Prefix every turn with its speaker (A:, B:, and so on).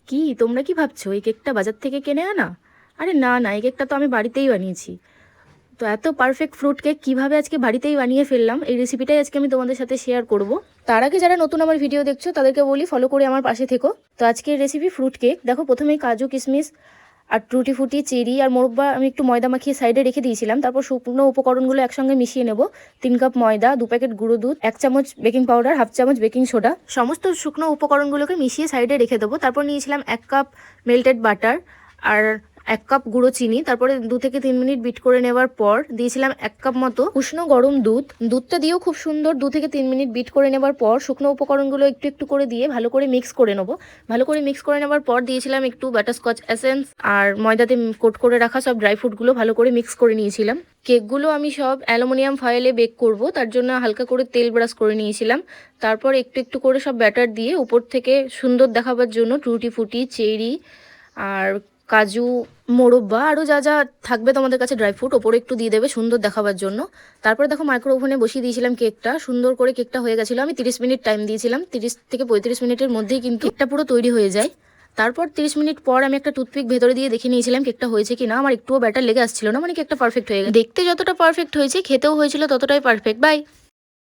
A: কি তোমরা কি ভাবছো এই কেকটা বাজার থেকে কিনে আনা? আরে না না, এই কেকটা তো আমি বাড়িতেই বানিয়েছি। তো এত পারফেক্ট ফ্রুট কেক কিভাবে আজকে বাড়িতেই বানিয়ে ফেললাম, এই রেসিপিটাই আজকে আমি তোমাদের সাথে শেয়ার করব। তার আগে যারা নতুন আমার ভিডিও দেখছো তাদেরকে বলি ফলো করে আমার পাশে থেকো। তো আজকের রেসিপি ফ্রুট কেক। দেখো, প্রথমেই কাজু কিশমিশ আর টুটি ফুটি চেরি আর মোরব্বা আমি একটু ময়দা মাখিয়ে সাইডে রেখে দিয়েছিলাম। তারপর শুকনো উপকরণগুলো একসঙ্গে মিশিয়ে নেব। 3 কাপ ময়দা, 2 প্যাকেট গুঁড়ো দুধ, 1 চামচ বেকিং পাউডার, হাফ চামচ বেকিং সোডা, সমস্ত শুকনো উপকরণগুলোকে মিশিয়ে সাইডে রেখে দেবো। তারপর নিয়েছিলাম 1 কাপ মেল্টেড বাটার আর 1 কাপ গুঁড়ো চিনি। তারপরে 2 থেকে 3 মিনিট বিট করে নেওয়ার পর দিয়েছিলাম 1 কাপ মতো উষ্ণ গরম দুধ। দুধটা দিয়েও খুব সুন্দর 2 থেকে 3 মিনিট বিট করে নেওয়ার পর শুকনো উপকরণগুলো একটু একটু করে দিয়ে ভালো করে মিক্স করে নেবো। ভালো করে মিক্স করে নেওয়ার পর দিয়েছিলাম একটু বাটারস্কচ এসেন্স আর ময়দাতে কোট করে রাখা সব ড্রাই ফ্রুটগুলো ভালো করে মিক্স করে নিয়েছিলাম। কেকগুলো আমি সব অ্যালুমিনিয়াম ফয়েলে বেক করব, তার জন্য হালকা করে তেল ব্রাশ করে নিয়েছিলাম। তারপর একটু একটু করে সব ব্যাটার দিয়ে উপর থেকে সুন্দর দেখাবার জন্য টুটি ফুটি চেরি আর কাজু, মোরব্বা আরও যা যা থাকবে তোমাদের কাছে ড্রাই ফ্রুট ওপরে একটু দিয়ে দেবে সুন্দর দেখাবার জন্য। তারপরে দেখো, মাইক্রো ওভেনে বসিয়ে দিয়েছিলাম কেকটা। সুন্দর করে কেকটা হয়ে গেছিলো। আমি 30 মিনিট টাইম দিয়েছিলাম। 30 থেকে 35 মিনিটের মধ্যেই কিন্তু কেকটা পুরো তৈরি হয়ে যায়। তারপর 30 মিনিট পর আমি একটা টুথপিক ভেতরে দিয়ে দেখে নিয়েছিলাম কেকটা হয়েছে কি না। আমার একটুও ব্যাটার লেগে আসছিল না, মানে কেকটা পারফেক্ট হয়ে গেছে। দেখতে যতটা পারফেক্ট হয়েছে খেতেও হয়েছিল ততটাই পারফেক্ট। বাই।